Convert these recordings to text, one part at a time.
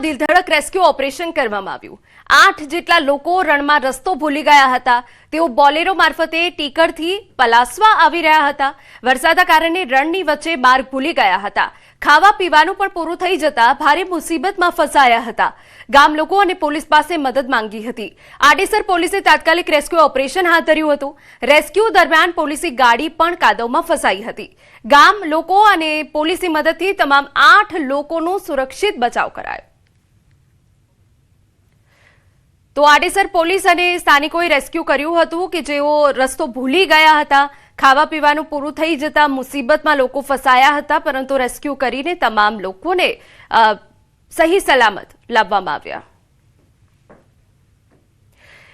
દિલધડક rescue operation કરવામાં આવ્યું। 8 જેટલા લોકો રણમાં રસ્તો ભૂલી ગયા હતા। તેઓ બોલેરો મારફતે ટીકરથી પલાસવા આવી રહ્યા હતા। વરસાદના કારણે રણની વચ્ચે માર્ગ ભૂલી ગયા હતા। ખાવા પીવાનું પણ પૂરું થઈ જતા ભારે મુસીબતમાં ફસાયા હતા। ગામ લોકો અને પોલીસ પાસે મદદ માંગી હતી। આડેસર પોલીસે તાત્કાલિક રેસ્ક્યુ ઓપરેશન હાથ ધર્યું હતું। રેસ્ક્યુ દરમિયાન પોલીસની ગાડી પણ કાદવમાં ફસાઈ હતી। ગામ લોકો અને પોલીસની મદદથી તમામ 8 લોકોનો સુરક્ષિત બચાવ કરાયો। તો આડેસર પોલીસ અને સ્થાનિકોએ રેસ્ક્યુ કર્યું હતું કે જેઓ રસ્તો ભૂલી ગયા હતા। ખાવા પીવાનું પૂરું થઈ જતા મુસીબતમાં લોકો ફસાયા હતા, પરંતુ રેસ્ક્યુ કરીને તમામ લોકોને સહી સલામત લાવવામાં આવ્યા।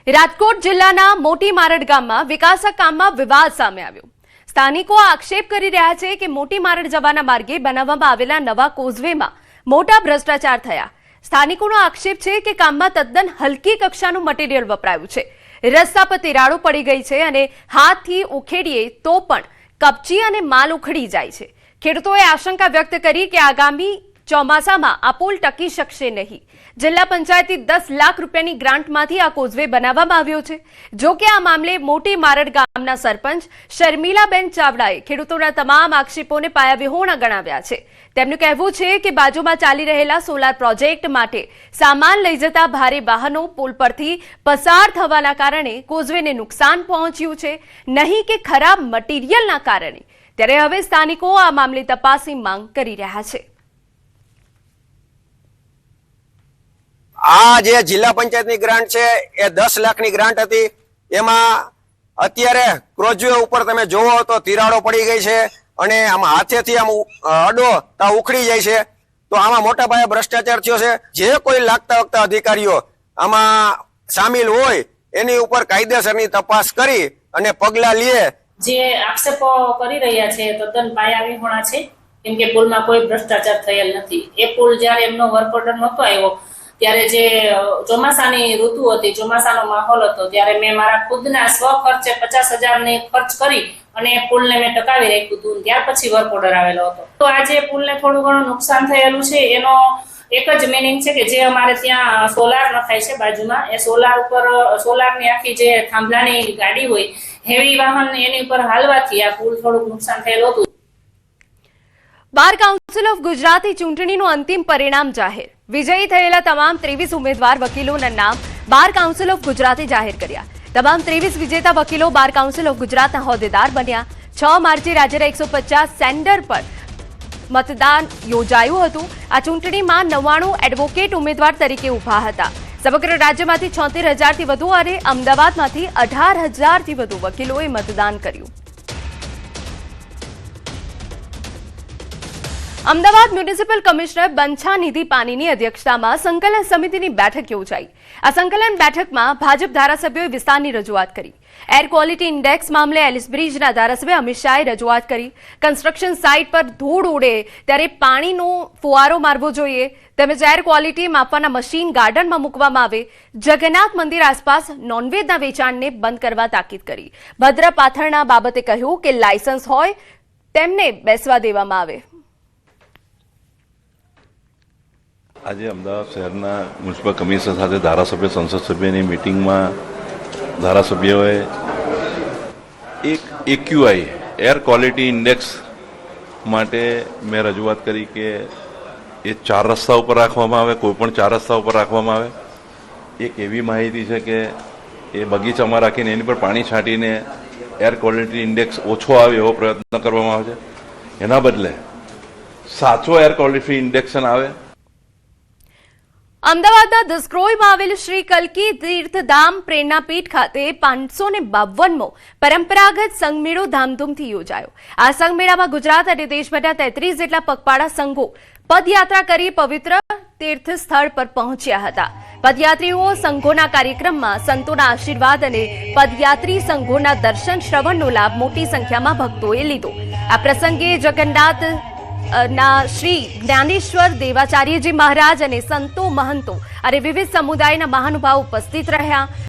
રાજકોટ જિલ્લાના મોટી મારડ ગામમાં વિકાસના કામમાં વિવાદ સામે આવ્યો। સ્થાનિકો આક્ષેપ કરી રહ્યા છે કે મોટી મારડ જવાના માર્ગે બનાવવામાં આવેલા નવા કોઝવેમાં મોટા ભ્રષ્ટાચાર થયા। સ્થાનિકોનો આક્ષેપ છે કે કામમાં તદ્દન હલકી કક્ષાનું મટીરીયલ વપરાયું છે। રસ્તા પર તિરાડો પડી ગઈ છે અને હાથથી ઉખેડીએ તો પણ કપચી અને માલ ઉખડી જાય છે। ખેડૂતોએ આશંકા વ્યક્ત કરી કે આગામી ચોમાસામાં આ પુલ ટકી શકશે નહીં। જિલ્લા પંચાયતથી 10 લાખ રૂપિયાની ગ્રાન્ટમાંથી આ કોઝવે બનાવવામાં આવ્યો છે। જો કે આ મામલે મોટી મારડ ગામના સરપંચ શર્મિલાબેન ચાવડાએ ખેડૂતોના તમામ આક્ષેપોને પાયાવિહોણા ગણાવ્યા છે। તેમનું કહેવું છે કે બાજુમાં ચાલી રહેલા સોલાર પ્રોજેક્ટ માટે સામાન લઈ જતા ભારે વાહનો પુલ પરથી પસાર થવાના કારણે કોઝવેને નુકસાન પહોંચ્યું છે, નહીં કે ખરાબ મટીરીયલના કારણે। ત્યારે હવે સ્થાનિકો આ મામલે તપાસની માંગ કરી રહ્યા છે। આ જે જિલ્લા પંચાયતની ગ્રાન્ટ છે એ 10 લાખની ગ્રાન્ટ હતી। એમાં અત્યારે ક્રોઝવે ઉપર તમે જોવો તો તિરાડો પડી ગઈ છે અને આમાં હાથેથી આમ અડો તા ઉખડી જાય છે। તો આમાં મોટા પાયે ભ્રષ્ટાચાર થયો છે। જે કોઈ લાગતા વખતા અધિકારીઓ આમાં સામેલ હોય એની ઉપર કાયદેસરની તપાસ કરી અને પગલાં લે। જે આક્ષેપો કરી રહ્યા છે તદ્દન પાયાવિહોણા છે, કેમ કે પુલમાં કોઈ ભ્રષ્ટાચાર થયેલ નથી। એ પુલ જ્યારે એમનો વર્ક ઓર્ડર નહોતો આવ્યો ત્યારે જે ચોમાસાની ઋતુ હતી, ચોમાસાનો માહોલ હતો, ત્યારે મેં મારા ખુદના સ્વ ખર્ચે 50,000 ને ખર્ચ કરી અને પુલને મેં ટકાવી રાખ્યું હતું। ત્યાર પછી વર્ક ઓર્ડર આવેલો હતો। તો આજે પુલને થોડું ઘણું નુકસાન થયેલું છે। એનો એક જ મીનિંગ છે કે જે અમારે ત્યાં સોલાર નખાય છે બાજુમાં, એ સોલાર ઉપર સોલારની આખી જે થાંભલાની ગાડી હોય, હેવી વાહન એની ઉપર હાલવાથી આ પુલ થોડુંક નુકસાન થયેલું હતું। બાર કાઉન્સિલ ઓફ ગુજરાતની ચૂંટણીનું અંતિમ પરિણામ જાહેર। વિજયી થયેલા તમામ 23 ઉમેદવાર વકીલોના નામ બાર કાઉન્સિલ ઓફ ગુજરાતે જાહેર કર્યા। તમામ 23 વિજેતા વકીલો બાર કાઉન્સિલ ઓફ ગુજરાતના હોદ્દેદાર બન્યા। 6 માર્ચે રાજ્યના 150 સેન્ટર પર મતદાન યોજાયું હતું। આ ચૂંટણીમાં 99 એડવોકેટ ઉમેદવાર તરીકે ઉભા હતા। સમગ્ર રાજ્યમાંથી 76,000થી વધુ અને અમદાવાદમાંથી 18,000થી વધુ વકીલોએ મતદાન કર્યું। અમદાવાદ મ્યુનિસિપલ કમિશનર બંછાનિધિ પાનીની અધ્યક્ષતામાં સંકલન સમિતિની બેઠક યોજાઈ। આ સંકલન બેઠકમાં ભાજપ ધારાસભ્યોએ વિસ્તારની રજૂઆત કરી। એર ક્વોલિટી ઇન્ડેક્સ મામલે એલિસ બ્રિજના ધારાસભ્ય અમિત શાહે રજૂઆત કરી। કન્સ્ટ્રક્શન સાઇટ પર ધૂળ ઉડે ત્યારે પાણીનો ફુવારો મારવો જોઈએ, તેમજ એર ક્વોલિટી માપવાના મશીન ગાર્ડનમાં મૂકવામાં આવે। જગન્નાથ મંદિર આસપાસ નોનવેજના વેચાણને બંધ કરવા તાકીદ કરી। ભદ્ર પાથરણા બાબતે કહ્યું કે લાયસન્સ હોય તેમને બેસવા દેવામાં આવે। આજે અમદાવાદ શહેરના મ્યુનિસિપલ કમિશનર સાથે ધારાસભ્ય સંસદ સભ્યની મિટિંગમાં ધારાસભ્યોએ એક AQI એર ક્વોલિટી ઇન્ડેક્સ માટે મેં રજૂઆત કરી કે એ 4 રસ્તા ઉપર રાખવામાં આવે, કોઈ પણ 4 રસ્તા ઉપર રાખવામાં આવે। એક એવી માહિતી છે કે એ બગીચામાં રાખીને એની પર પાણી છાંટીને એર ક્વોલિટી ઇન્ડેક્સ ઓછો આવે એવો પ્રયત્ન કરવામાં આવે છે। એના બદલે સાચો એર ક્વોલિટી ઇન્ડેક્શન આવે। અમદાવાદના દસક્રોઈમાં આવેલ શ્રી કલ્કી તીર્થધામ પ્રેરણાપીઠ ખાતે 552મો પરંપરાગત સંઘમેળો ધામધૂમથી યોજાયો। આ સંઘમેળામાં ગુજરાત અને દેશભરના 33 જેટલા પગપાળા સંઘો પદયાત્રા કરી પવિત્ર તીર્થ સ્થળ પર પહોંચ્યા હતા। પદયાત્રીઓ સંઘોના કાર્યક્રમમાં સંતોના આશીર્વાદ અને પદયાત્રી સંઘોના દર્શન શ્રવણનો લાભ મોટી સંખ્યામાં ભક્તોએ લીધો। આ પ્રસંગે જગન્નાથ ના શ્રી જ્ઞાનેશ્વર દેવાચાર્યજી મહારાજ અને સંતો મહંતો અને વિવિધ સમુદાયના મહાનુભાવો ઉપસ્થિત રહ્યા।